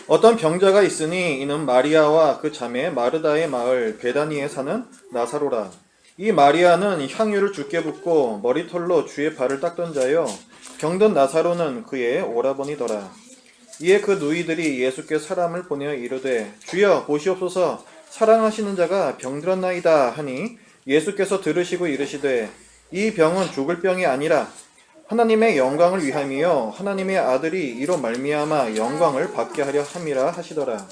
어떤 병자가 있으니 이는 마리아와 그 자매 마르다의 마을 베다니에 사는 나사로라. 이 마리아는 향유를 주께 붓고 머리털로 주의 발을 닦던 자요. 병든 나사로는 그의 오라버니더라. 이에 그 누이들이 예수께 사람을 보내어 이르되 주여 보시옵소서 사랑하시는 자가 병들었나이다 하니 예수께서 들으시고 이르시되 이 병은 죽을 병이 아니라 하나님의 영광을 위함이요 하나님의 아들이 이로 말미암아 영광을 받게 하려 함이라 하시더라.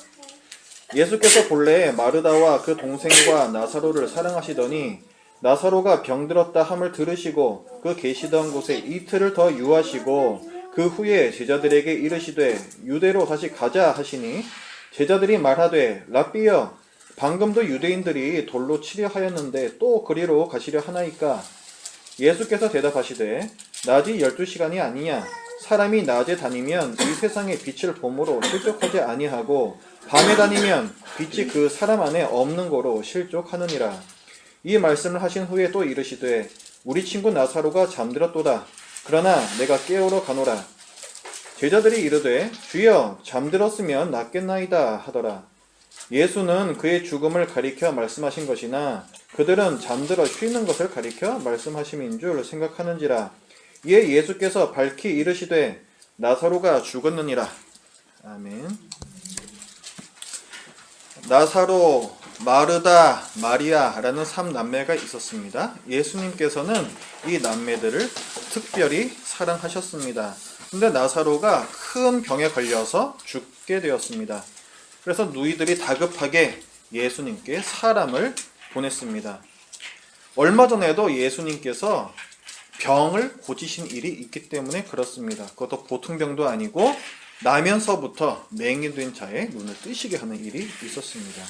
예수께서 본래 마르다와 그 동생과 나사로를 사랑하시더니 나사로가 병들었다 함을 들으시고 그 계시던 곳에 이틀을 더 유하시고 그 후에 제자들에게 이르시되 유대로 다시 가자 하시니 제자들이 말하되 랍비여 방금도 유대인들이 돌로 치려 하였는데 또 그리로 가시려 하나이까. 예수께서 대답하시되 낮이 12시간이 아니냐. 사람이 낮에 다니면 이 세상의 빛을 봄으로 실족하지 아니하고 밤에 다니면 빛이 그 사람 안에 없는 거로 실족하느니라. 이 말씀을 하신 후에 또 이르시되 우리 친구 나사로가 잠들었도다. 그러나 내가 깨우러 가노라. 제자들이 이르되 주여 잠들었으면 낫겠나이다 하더라. 예수는 그의 죽음을 가리켜 말씀하신 것이나 그들은 잠들어 쉬는 것을 가리켜 말씀하심인 줄 생각하는지라. 이에 예수께서 밝히 이르시되 나사로가 죽었느니라. 아멘. 나사로, 마르다, 마리아라는 3남매가 있었습니다. 예수님께서는 이 남매들을 특별히 사랑하셨습니다. 근데 나사로가 큰 병에 걸려서 죽게 되었습니다. 그래서 누이들이 다급하게 예수님께 사람을 보냈습니다. 얼마 전에도 예수님께서 병을 고치신 일이 있기 때문에 그렇습니다. 그것도 보통 병도 아니고 나면서부터 맹인된 자의 눈을 뜨시게 하는 일이 있었습니다.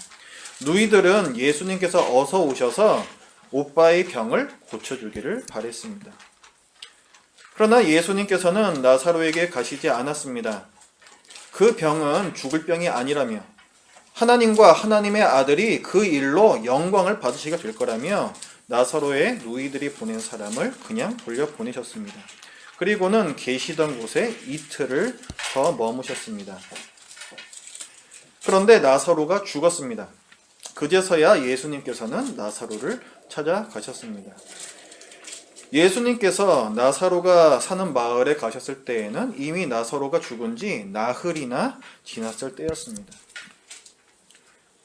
누이들은 예수님께서 어서 오셔서 오빠의 병을 고쳐주기를 바랬습니다. 그러나 예수님께서는 나사로에게 가시지 않았습니다. 그 병은 죽을 병이 아니라며 하나님과 하나님의 아들이 그 일로 영광을 받으시게 될 거라며 나사로의 누이들이 보낸 사람을 그냥 돌려보내셨습니다. 그리고는 계시던 곳에 이틀을 더 머무셨습니다. 그런데 나사로가 죽었습니다. 그제서야 예수님께서는 나사로를 찾아가셨습니다. 예수님께서 나사로가 사는 마을에 가셨을 때에는 이미 나사로가 죽은 지 나흘이나 지났을 때였습니다.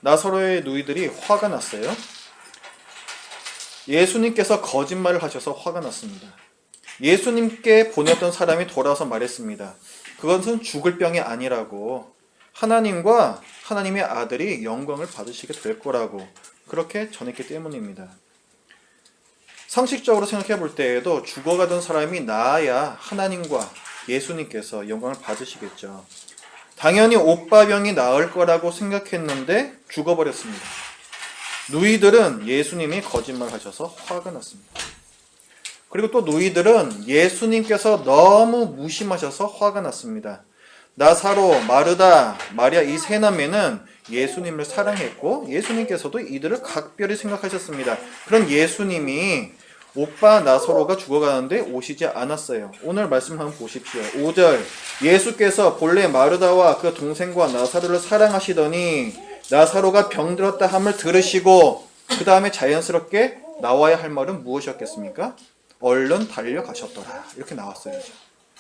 나사로의 누이들이 화가 났어요. 예수님께서 거짓말을 하셔서 화가 났습니다. 예수님께 보냈던 사람이 돌아와서 말했습니다. 그것은 죽을 병이 아니라고, 하나님과 하나님의 아들이 영광을 받으시게 될 거라고 그렇게 전했기 때문입니다. 상식적으로 생각해 볼 때에도 죽어가던 사람이 나아야 하나님과 예수님께서 영광을 받으시겠죠. 당연히 오빠 병이 나을 거라고 생각했는데 죽어버렸습니다. 누이들은 예수님이 거짓말하셔서 화가 났습니다. 그리고 또 누이들은 예수님께서 너무 무심하셔서 화가 났습니다. 나사로, 마르다, 마리아 이 세 남매는 예수님을 사랑했고 예수님께서도 이들을 각별히 생각하셨습니다. 그럼 예수님이 오빠 나사로가 죽어가는데 오시지 않았어요. 오늘 말씀 한번 보십시오. 5절 예수께서 본래 마르다와 그 동생과 나사로를 사랑하시더니 나사로가 병들었다 함을 들으시고 그 다음에 자연스럽게 나와야 할 말은 무엇이었겠습니까? 얼른 달려가셨더라. 이렇게 나왔어요.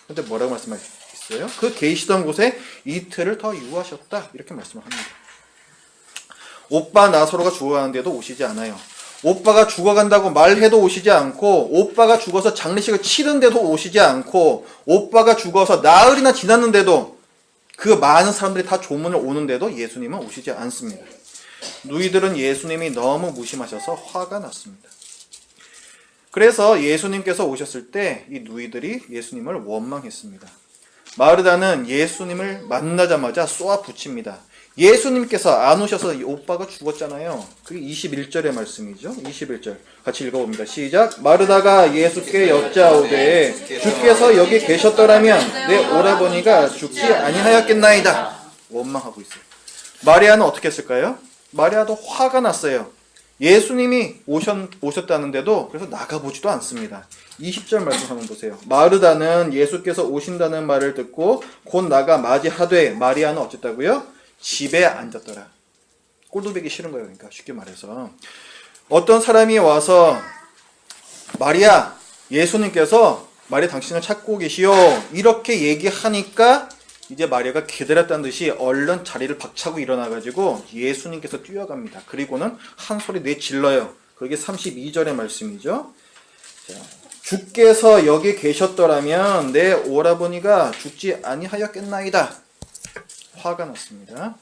근데 뭐라고 말씀하셨어요? 그 계시던 곳에 이틀을 더 유하셨다. 이렇게 말씀을 합니다. 오빠 나사로가 죽어가는데도 오시지 않아요. 오빠가 죽어간다고 말해도 오시지 않고, 오빠가 죽어서 장례식을 치른데도 오시지 않고, 오빠가 죽어서 나흘이나 지났는데도 그 많은 사람들이 다 조문을 오는데도 예수님은 오시지 않습니다. 누이들은 예수님이 너무 무심하셔서 화가 났습니다. 그래서 예수님께서 오셨을 때 이 누이들이 예수님을 원망했습니다. 마르다는 예수님을 만나자마자 쏘아 붙입니다. 예수님께서 안 오셔서 오빠가 죽었잖아요. 그게 21절의 말씀이죠. 21절 같이 읽어봅니다. 시작. 마르다가 예수께 여짜오되 주께서 여기 계셨더라면 내 오라버니가 죽지 아니하였겠나이다. 원망하고 있어요. 마리아는 어떻게 했을까요? 마리아도 화가 났어요. 예수님이 오셨다는데도 그래서 나가보지도 않습니다. 20절 말씀 한번 보세요. 마르다는 예수께서 오신다는 말을 듣고 곧 나가 맞이하되 마리아는 어쨌다고요? 집에 앉았더라. 꼴도 보기 싫은 거예요. 그러니까 쉽게 말해서 어떤 사람이 와서 마리아, 예수님께서 마리아 당신을 찾고 계시오 이렇게 얘기하니까 이제 마리아가 기다렸다는 듯이 얼른 자리를 박차고 일어나가지고 예수님께서 뛰어갑니다. 그리고는 한 소리 내질러요. 그게 32절의 말씀이죠. 자, 주께서 여기 계셨더라면 내 오라버니가 죽지 아니하였겠나이다. 화가 났습니다.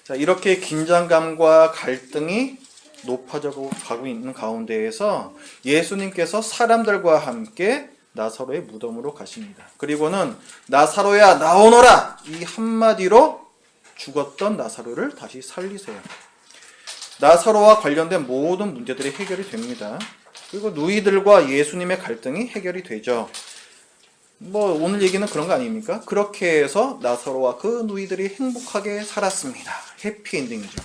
자, 이렇게 긴장감과 갈등이 높아져 가고 있는 가운데에서 예수님께서 사람들과 함께 나사로의 무덤으로 가십니다. 그리고는 나사로야 나오너라 이 한마디로 죽었던 나사로를 다시 살리세요. 나사로와 관련된 모든 문제들이 해결이 됩니다. 그리고 누이들과 예수님의 갈등이 해결이 되죠. 오늘 얘기는 그런 거 아닙니까? 그렇게 해서 나사로와 그 누이들이 행복하게 살았습니다. 해피엔딩이죠.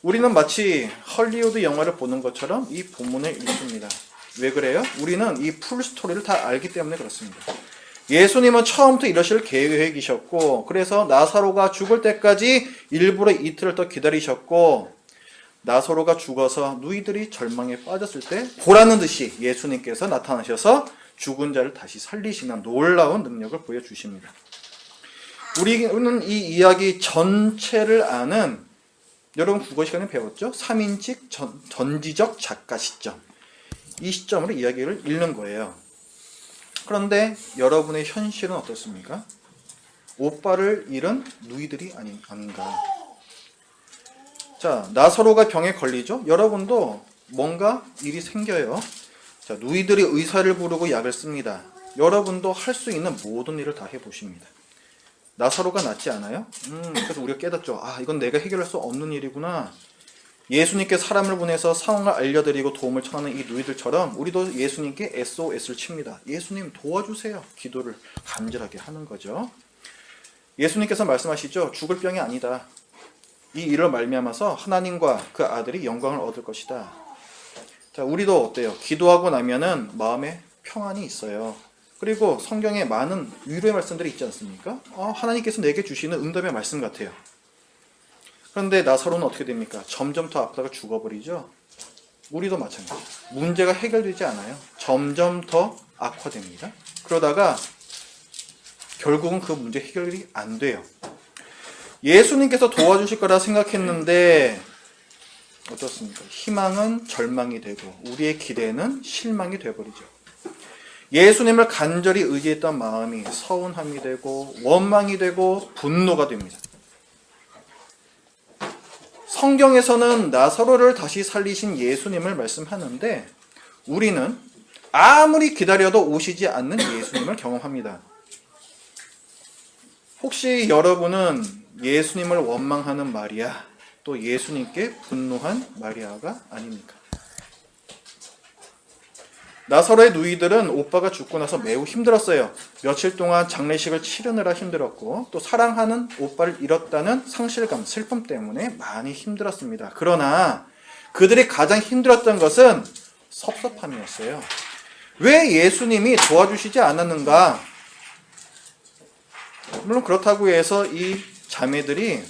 우리는 마치 헐리우드 영화를 보는 것처럼 이 본문을 읽습니다. 왜 그래요? 우리는 이 풀스토리를 다 알기 때문에 그렇습니다. 예수님은 처음부터 이러실 계획이셨고 그래서 나사로가 죽을 때까지 일부러 이틀을 더 기다리셨고 나사로가 죽어서 누이들이 절망에 빠졌을 때 보라는 듯이 예수님께서 나타나셔서 죽은 자를 다시 살리시는 놀라운 능력을 보여주십니다. 우리는 이 이야기 전체를 아는 여러분 국어 시간에 배웠죠? 3인칭 전지적 작가 시점. 이 시점으로 이야기를 읽는 거예요. 그런데 여러분의 현실은 어떻습니까? 오빠를 잃은 누이들이 아닌가. 자, 나사로가 병에 걸리죠? 여러분도 뭔가 일이 생겨요. 자, 누이들이 의사를 부르고 약을 씁니다. 여러분도 할 수 있는 모든 일을 다 해보십니다. 나사로가 낫지 않아요? 그래서 우리가 깨닫죠. 이건 내가 해결할 수 없는 일이구나. 예수님께 사람을 보내서 상황을 알려드리고 도움을 청하는 이 누이들처럼 우리도 예수님께 SOS를 칩니다. 예수님 도와주세요. 기도를 간절하게 하는 거죠. 예수님께서 말씀하시죠. 죽을 병이 아니다. 이 일을 말미암아서 하나님과 그 아들이 영광을 얻을 것이다. 자, 우리도 어때요? 기도하고 나면은 마음에 평안이 있어요. 그리고 성경에 많은 위로의 말씀들이 있지 않습니까? 하나님께서 내게 주시는 응답의 말씀 같아요. 그런데 나사로는 어떻게 됩니까? 점점 더 아프다가 죽어버리죠. 우리도 마찬가지예요. 문제가 해결되지 않아요. 점점 더 악화됩니다. 그러다가 결국은 그 문제 해결이 안 돼요. 예수님께서 도와주실 거라 생각했는데 어떻습니까? 희망은 절망이 되고 우리의 기대는 실망이 되어버리죠. 예수님을 간절히 의지했던 마음이 서운함이 되고 원망이 되고 분노가 됩니다. 성경에서는 나사로를 다시 살리신 예수님을 말씀하는데 우리는 아무리 기다려도 오시지 않는 예수님을 경험합니다. 혹시 여러분은 예수님을 원망하는 마리아, 또 예수님께 분노한 마리아가 아닙니까? 나사로의 누이들은 오빠가 죽고 나서 매우 힘들었어요. 며칠 동안 장례식을 치르느라 힘들었고 또 사랑하는 오빠를 잃었다는 상실감, 슬픔 때문에 많이 힘들었습니다. 그러나 그들이 가장 힘들었던 것은 섭섭함이었어요. 왜 예수님이 도와주시지 않았는가? 물론 그렇다고 해서 이 자매들이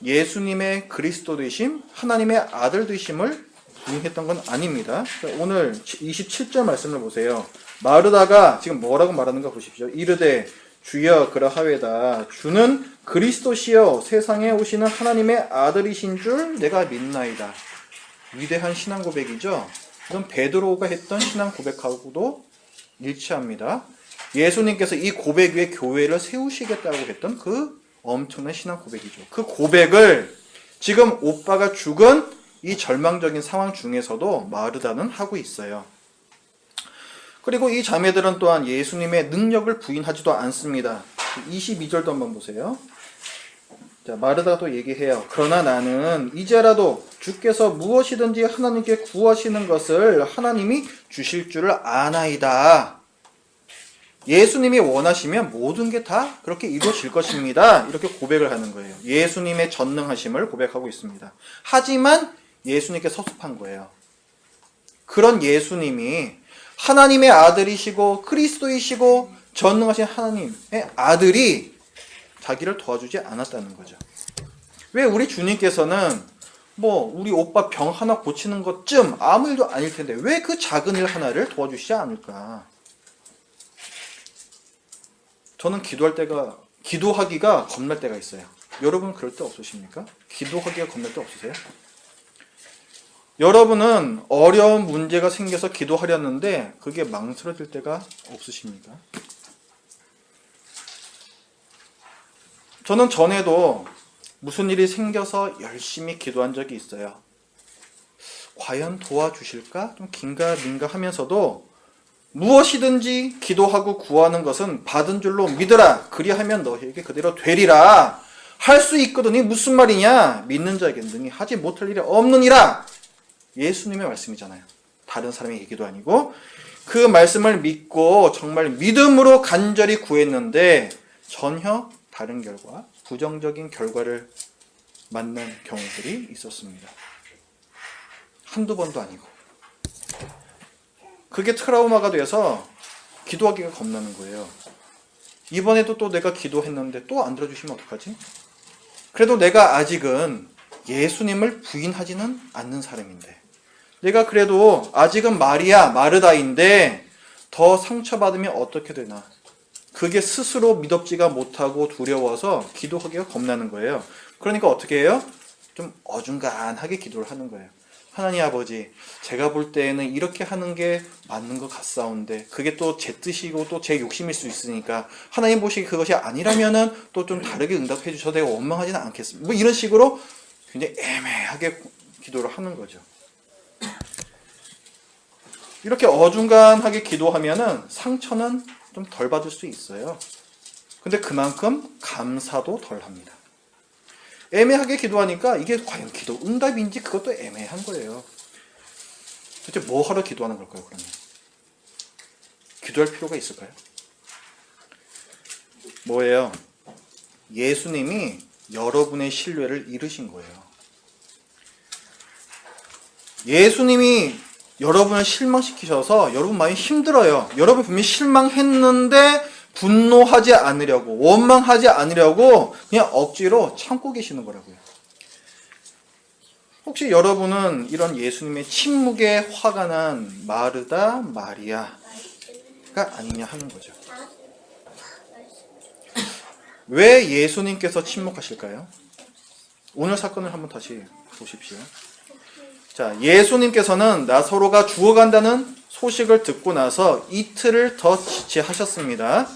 예수님의 그리스도 되심, 하나님의 아들 되심을 부인했던 건 아닙니다. 오늘 27절 말씀을 보세요. 마르다가 지금 뭐라고 말하는가 보십시오. 이르되 주여 그러하외다. 주는 그리스도시여 세상에 오시는 하나님의 아들이신 줄 내가 믿나이다. 위대한 신앙 고백이죠. 이건 베드로가 했던 신앙 고백하고도 일치합니다. 예수님께서 이 고백 위에 교회를 세우시겠다고 했던 그 엄청난 신앙 고백이죠. 그 고백을 지금 오빠가 죽은 이 절망적인 상황 중에서도 마르다는 하고 있어요. 그리고 이 자매들은 또한 예수님의 능력을 부인하지도 않습니다. 22절도 한번 보세요. 자, 마르다가 또 얘기해요. 그러나 나는 이제라도 주께서 무엇이든지 하나님께 구하시는 것을 하나님이 주실 줄을 아나이다. 예수님이 원하시면 모든 게 다 그렇게 이루어질 것입니다. 이렇게 고백을 하는 거예요. 예수님의 전능하심을 고백하고 있습니다. 하지만 예수님께 서습한 거예요. 그런 예수님이 하나님의 아들이시고 그리스도이시고 전능하신 하나님의 아들이 자기를 도와주지 않았다는 거죠. 왜 우리 주님께서는 우리 오빠 병 하나 고치는 것쯤 아무 일도 아닐 텐데 왜 그 작은 일 하나를 도와주시지 않을까? 저는 기도하기가 겁날 때가 있어요. 여러분 그럴 때 없으십니까? 기도하기가 겁날 때 없으세요? 여러분은 어려운 문제가 생겨서 기도하려는데 그게 망설여질 때가 없으십니까? 저는 전에도 무슨 일이 생겨서 열심히 기도한 적이 있어요. 과연 도와주실까? 좀 긴가민가 하면서도 무엇이든지 기도하고 구하는 것은 받은 줄로 믿으라. 그리하면 너희에게 그대로 되리라. 할 수 있거든. 이 무슨 말이냐? 믿는 자에게 능히 하지 못할 일이 없느니라. 예수님의 말씀이잖아요. 다른 사람의 얘기도 아니고 그 말씀을 믿고 정말 믿음으로 간절히 구했는데 전혀 다른 결과, 부정적인 결과를 만난 경우들이 있었습니다. 한두 번도 아니고. 그게 트라우마가 돼서 기도하기가 겁나는 거예요. 이번에도 또 내가 기도했는데 또 안 들어주시면 어떡하지? 그래도 내가 아직은 예수님을 부인하지는 않는 사람인데 내가 그래도 아직은 마르다인데 더 상처받으면 어떻게 되나? 그게 스스로 믿업지가 못하고 두려워서 기도하기가 겁나는 거예요. 그러니까 어떻게 해요? 좀 어중간하게 기도를 하는 거예요. 하나님 아버지, 제가 볼 때에는 이렇게 하는 게 맞는 것 같사온데 그게 또 제 뜻이고 또 제 욕심일 수 있으니까 하나님 보시기에 그것이 아니라면은 또 좀 다르게 응답해 주셔도 내가 원망하지는 않겠습니다. 이런 식으로 굉장히 애매하게 기도를 하는 거죠. 이렇게 어중간하게 기도하면은 상처는 좀 덜 받을 수 있어요. 근데 그만큼 감사도 덜 합니다. 애매하게 기도하니까 이게 과연 기도 응답인지 그것도 애매한 거예요. 도대체 뭐 하러 기도하는 걸까요, 그러면? 기도할 필요가 있을까요? 뭐예요? 예수님이 여러분의 신뢰를 잃으신 거예요. 예수님이 여러분을 실망시키셔서 여러분 많이 힘들어요. 여러분 분명히 실망했는데 분노하지 않으려고, 원망하지 않으려고 그냥 억지로 참고 계시는 거라고요. 혹시 여러분은 이런 예수님의 침묵에 화가 난 마르다, 마리아가 아니냐 하는 거죠. 왜 예수님께서 침묵하실까요? 오늘 사건을 한번 다시 보십시오. 자, 예수님께서는 나사로가 죽어간다는 소식을 듣고 나서 이틀을 더 지체하셨습니다.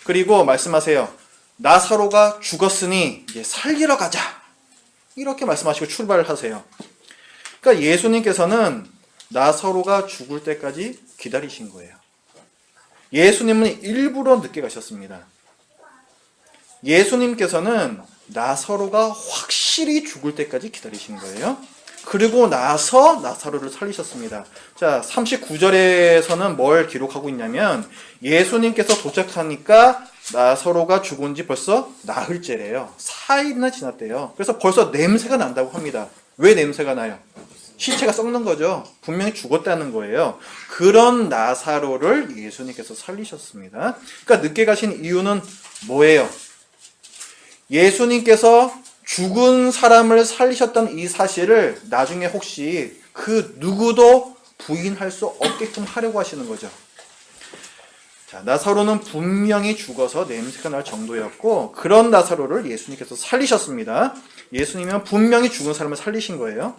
그리고 말씀하세요. 나사로가 죽었으니 이제 살리러 가자. 이렇게 말씀하시고 출발을 하세요. 그러니까 예수님께서는 나사로가 죽을 때까지 기다리신 거예요. 예수님은 일부러 늦게 가셨습니다. 예수님께서는 나사로가 확실히 죽을 때까지 기다리신 거예요. 그리고 나서 나사로를 살리셨습니다. 자, 39절에서는 뭘 기록하고 있냐면 예수님께서 도착하니까 나사로가 죽은 지 벌써 나흘째래요. 4일이나 지났대요. 그래서 벌써 냄새가 난다고 합니다. 왜 냄새가 나요? 시체가 썩는 거죠. 분명히 죽었다는 거예요. 그런 나사로를 예수님께서 살리셨습니다. 그러니까 늦게 가신 이유는 뭐예요? 예수님께서 죽은 사람을 살리셨던 이 사실을 나중에 혹시 그 누구도 부인할 수 없게끔 하려고 하시는 거죠. 자, 나사로는 분명히 죽어서 냄새가 날 정도였고 그런 나사로를 예수님께서 살리셨습니다. 예수님은 분명히 죽은 사람을 살리신 거예요.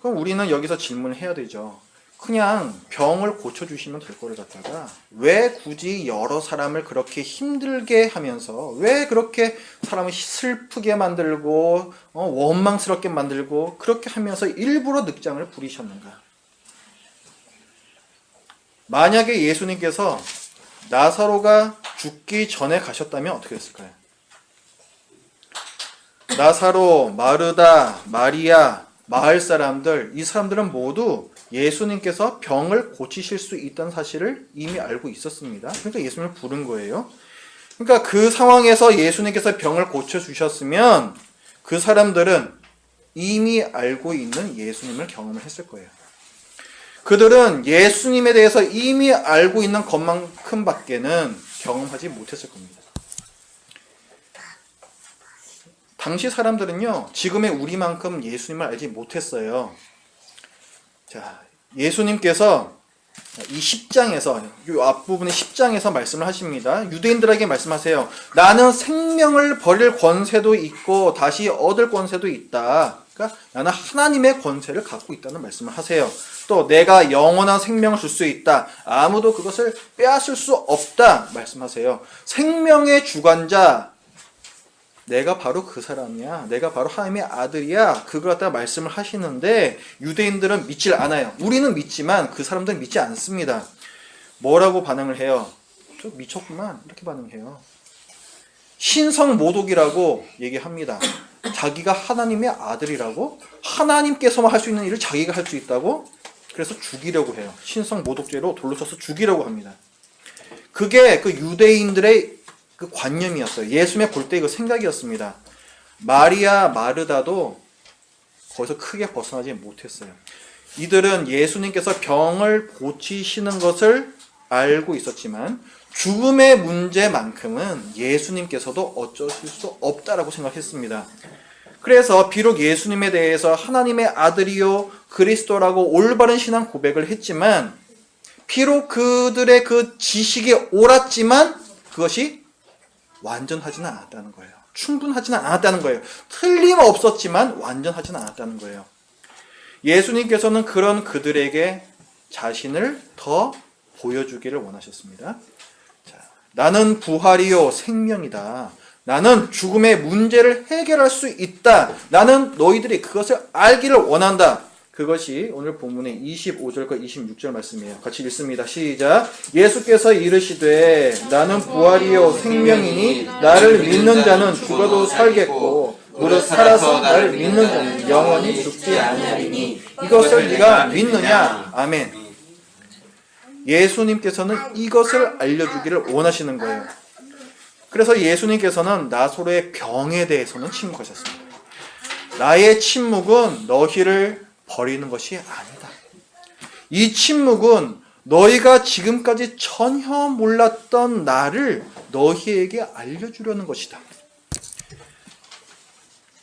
그럼 우리는 여기서 질문을 해야 되죠. 그냥 병을 고쳐주시면 될 거를 갖다가 왜 굳이 여러 사람을 그렇게 힘들게 하면서 왜 그렇게 사람을 슬프게 만들고 원망스럽게 만들고 그렇게 하면서 일부러 늑장을 부리셨는가? 만약에 예수님께서 나사로가 죽기 전에 가셨다면 어떻게 했을까요? 나사로, 마르다, 마리아, 마을 사람들, 이 사람들은 모두 예수님께서 병을 고치실 수 있다는 사실을 이미 알고 있었습니다. 그러니까 예수님을 부른 거예요. 그러니까 그 상황에서 예수님께서 병을 고쳐주셨으면 그 사람들은 이미 알고 있는 예수님을 경험을 했을 거예요. 그들은 예수님에 대해서 이미 알고 있는 것만큼 밖에는 경험하지 못했을 겁니다. 당시 사람들은요, 지금의 우리만큼 예수님을 알지 못했어요. 자, 예수님께서 이 10장에서, 이 앞부분의 10장에서 말씀을 하십니다. 유대인들에게 말씀하세요. 나는 생명을 버릴 권세도 있고 다시 얻을 권세도 있다. 그러니까 나는 하나님의 권세를 갖고 있다는 말씀을 하세요. 또 내가 영원한 생명을 줄 수 있다. 아무도 그것을 빼앗을 수 없다 말씀하세요. 생명의 주관자, 내가 바로 그 사람이야. 내가 바로 하나님의 아들이야. 그걸 갖다 말씀을 하시는데 유대인들은 믿질 않아요. 우리는 믿지만 그 사람들은 믿지 않습니다. 뭐라고 반응을 해요? 저 미쳤구만. 이렇게 반응해요. 신성모독이라고 얘기합니다. 자기가 하나님의 아들이라고? 하나님께서만 할 수 있는 일을 자기가 할 수 있다고? 그래서 죽이려고 해요. 신성모독죄로 돌로 쳐서 죽이려고 합니다. 그게 그 유대인들의 그 관념이었어요. 예수님의 볼 때 그 생각이었습니다. 마리아, 마르다도 거기서 크게 벗어나지 못했어요. 이들은 예수님께서 병을 고치시는 것을 알고 있었지만 죽음의 문제만큼은 예수님께서도 어쩌실 수 없다라고 생각했습니다. 그래서 비록 예수님에 대해서 하나님의 아들이요 그리스도라고 올바른 신앙 고백을 했지만 비록 그들의 그 지식이 옳았지만 그것이 완전하지는 않았다는 거예요. 충분하지는 않았다는 거예요. 틀림없었지만 완전하지는 않았다는 거예요. 예수님께서는 그런 그들에게 자신을 더 보여주기를 원하셨습니다. 자, 나는 부활이요 생명이다. 나는 죽음의 문제를 해결할 수 있다. 나는 너희들이 그것을 알기를 원한다. 그것이 오늘 본문의 25절과 26절 말씀이에요. 같이 읽습니다. 시작. 예수께서 이르시되 나는 부활이요 생명이니 나를 믿는 자는 죽어도 살겠고 무릇 살아서 나를 믿는 자는 영원히 죽지 아니하리니 이것을 네가 믿느냐? 아멘. 예수님께서는 이것을 알려주기를 원하시는 거예요. 그래서 예수님께서는 나사로의 병에 대해서는 침묵하셨습니다. 나의 침묵은 너희를 버리는 것이 아니다. 이 침묵은 너희가 지금까지 전혀 몰랐던 나를 너희에게 알려주려는 것이다.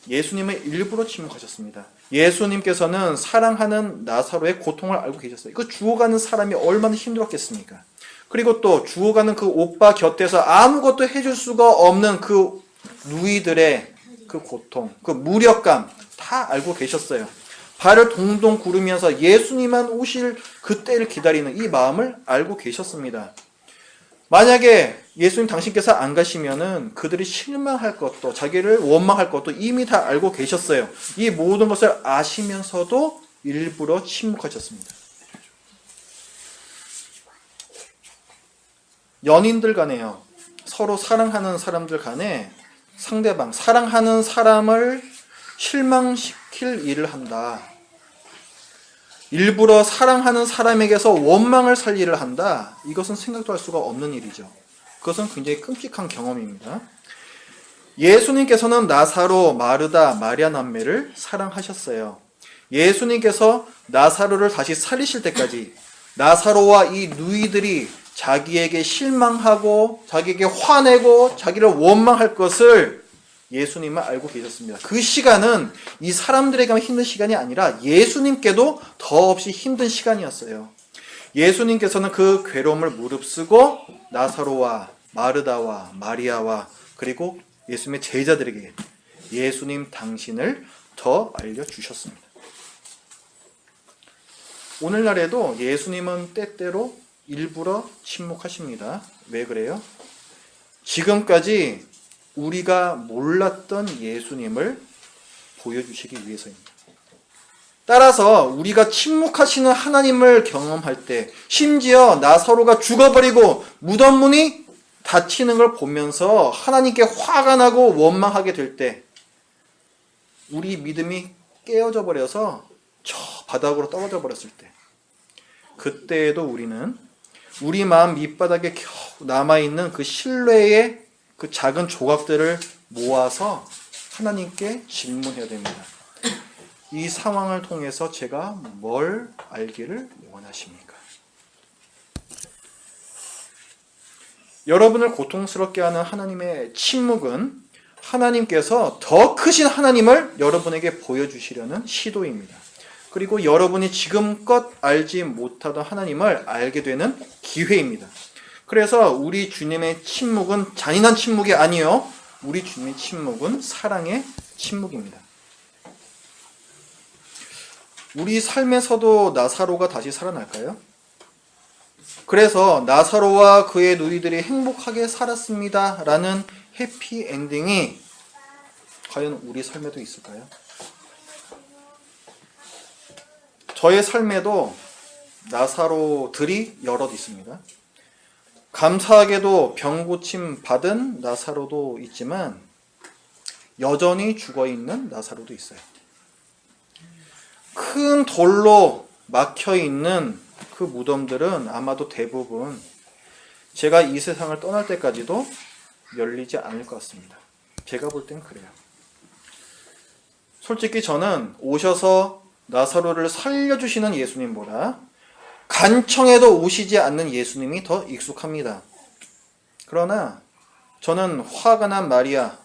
예수님은 일부러 침묵하셨습니다. 예수님께서는 사랑하는 나사로의 고통을 알고 계셨어요. 그 죽어가는 사람이 얼마나 힘들었겠습니까? 그리고 또 죽어가는 그 오빠 곁에서 아무것도 해줄 수가 없는 그 누이들의 그 고통, 그 무력감 다 알고 계셨어요. 발을 동동 구르면서 예수님만 오실 그때를 기다리는 이 마음을 알고 계셨습니다. 만약에 예수님 당신께서 안 가시면은 그들이 실망할 것도 자기를 원망할 것도 이미 다 알고 계셨어요. 이 모든 것을 아시면서도 일부러 침묵하셨습니다. 연인들 간에요. 서로 사랑하는 사람들 간에 상대방, 사랑하는 사람을 실망시킬 일을 한다. 일부러 사랑하는 사람에게서 원망을 살 일을 한다. 이것은 생각도 할 수가 없는 일이죠. 그것은 굉장히 끔찍한 경험입니다. 예수님께서는 나사로, 마르다, 마리아 남매를 사랑하셨어요. 예수님께서 나사로를 다시 살리실 때까지 나사로와 이 누이들이 자기에게 실망하고 자기에게 화내고 자기를 원망할 것을 예수님은 알고 계셨습니다. 그 시간은 이 사람들에게만 힘든 시간이 아니라 예수님께도 더없이 힘든 시간이었어요. 예수님께서는 그 괴로움을 무릅쓰고 나사로와 마르다와 마리아와 그리고 예수님의 제자들에게 예수님 당신을 더 알려주셨습니다. 오늘날에도 예수님은 때때로 일부러 침묵하십니다. 왜 그래요? 지금까지 우리가 몰랐던 예수님을 보여주시기 위해서입니다. 따라서 우리가 침묵하시는 하나님을 경험할 때 심지어 나사로가 죽어버리고 무덤 문이 닫히는 걸 보면서 하나님께 화가 나고 원망하게 될 때 우리 믿음이 깨어져 버려서 저 바닥으로 떨어져 버렸을 때 그때에도 우리는 우리 마음 밑바닥에 겨우 남아있는 그 신뢰의 그 작은 조각들을 모아서 하나님께 질문해야 됩니다. 이 상황을 통해서 제가 뭘 알기를 원하십니까? 여러분을 고통스럽게 하는 하나님의 침묵은 하나님께서 더 크신 하나님을 여러분에게 보여주시려는 시도입니다. 그리고 여러분이 지금껏 알지 못하던 하나님을 알게 되는 기회입니다. 그래서 우리 주님의 침묵은 잔인한 침묵이 아니요, 우리 주님의 침묵은 사랑의 침묵입니다. 우리 삶에서도 나사로가 다시 살아날까요? 그래서 나사로와 그의 누이들이 행복하게 살았습니다 라는 해피엔딩이 과연 우리 삶에도 있을까요? 저의 삶에도 나사로들이 여럿 있습니다. 감사하게도 병고침 받은 나사로도 있지만 여전히 죽어있는 나사로도 있어요. 큰 돌로 막혀있는 그 무덤들은 아마도 대부분 제가 이 세상을 떠날 때까지도 열리지 않을 것 같습니다. 제가 볼 땐 그래요. 솔직히 저는 오셔서 나사로를 살려주시는 예수님보다 간청해도 오시지 않는 예수님이 더 익숙합니다. 그러나 저는 화가 난 마리아,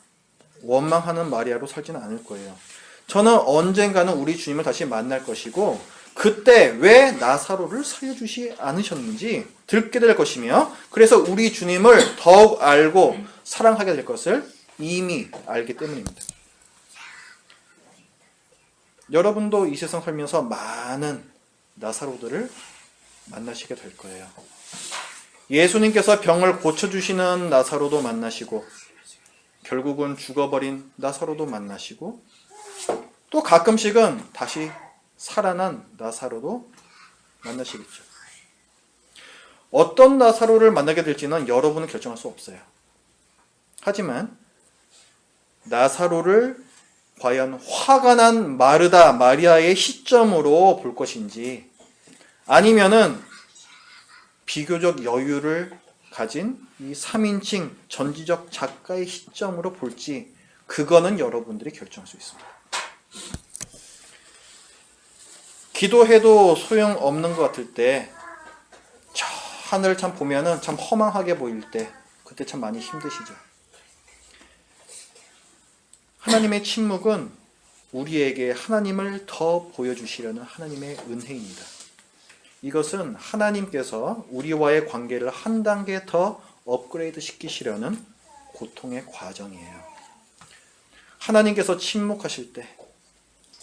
원망하는 마리아로 살지는 않을 거예요. 저는 언젠가는 우리 주님을 다시 만날 것이고 그때 왜 나사로를 살려주시 않으셨는지 듣게 될 것이며, 그래서 우리 주님을 더욱 알고 사랑하게 될 것을 이미 알기 때문입니다. 여러분도 이 세상 살면서 많은 나사로들을 만나시게 될 거예요. 예수님께서 병을 고쳐주시는 나사로도 만나시고, 결국은 죽어버린 나사로도 만나시고, 또 가끔씩은 다시 살아난 나사로도 만나시겠죠. 어떤 나사로를 만나게 될지는 여러분은 결정할 수 없어요. 하지만 나사로를 과연 화가 난 마르다, 마리아의 시점으로 볼 것인지, 아니면은 비교적 여유를 가진 이 3인칭 전지적 작가의 시점으로 볼지, 그거는 여러분들이 결정할 수 있습니다. 기도해도 소용없는 것 같을 때, 저 하늘을 참 보면은 참 허망하게 보일 때, 그때 참 많이 힘드시죠. 하나님의 침묵은 우리에게 하나님을 더 보여주시려는 하나님의 은혜입니다. 이것은 하나님께서 우리와의 관계를 한 단계 더 업그레이드 시키시려는 고통의 과정이에요. 하나님께서 침묵하실 때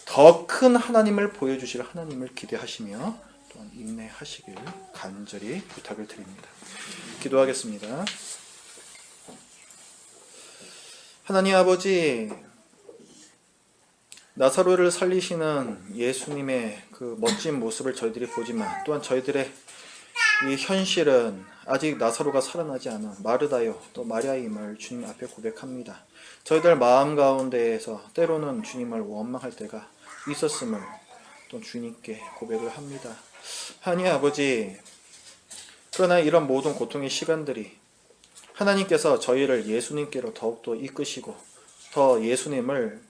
더 큰 하나님을 보여주실 하나님을 기대하시며 또한 인내하시길 간절히 부탁을 드립니다. 기도하겠습니다. 하나님 아버지, 나사로를 살리시는 예수님의 그 멋진 모습을 저희들이 보지만, 또한 저희들의 이 현실은 아직 나사로가 살아나지 않은 마르다요 또 마리아임을 주님 앞에 고백합니다. 저희들 마음 가운데에서 때로는 주님을 원망할 때가 있었음을 또 주님께 고백을 합니다. 하나님 아버지, 그러나 이런 모든 고통의 시간들이 하나님께서 저희를 예수님께로 더욱더 이끄시고 더 예수님을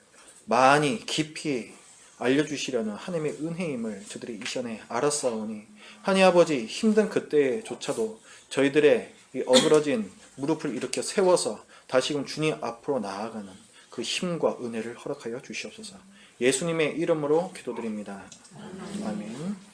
많이 깊이 알려주시려는 하나님의 은혜임을 저희들이 이 시간에 알았사오니, 하나님 아버지, 힘든 그때조차도 저희들의 이 어그러진 무릎을 일으켜 세워서 다시금 주님 앞으로 나아가는 그 힘과 은혜를 허락하여 주시옵소서. 예수님의 이름으로 기도드립니다. 아멘.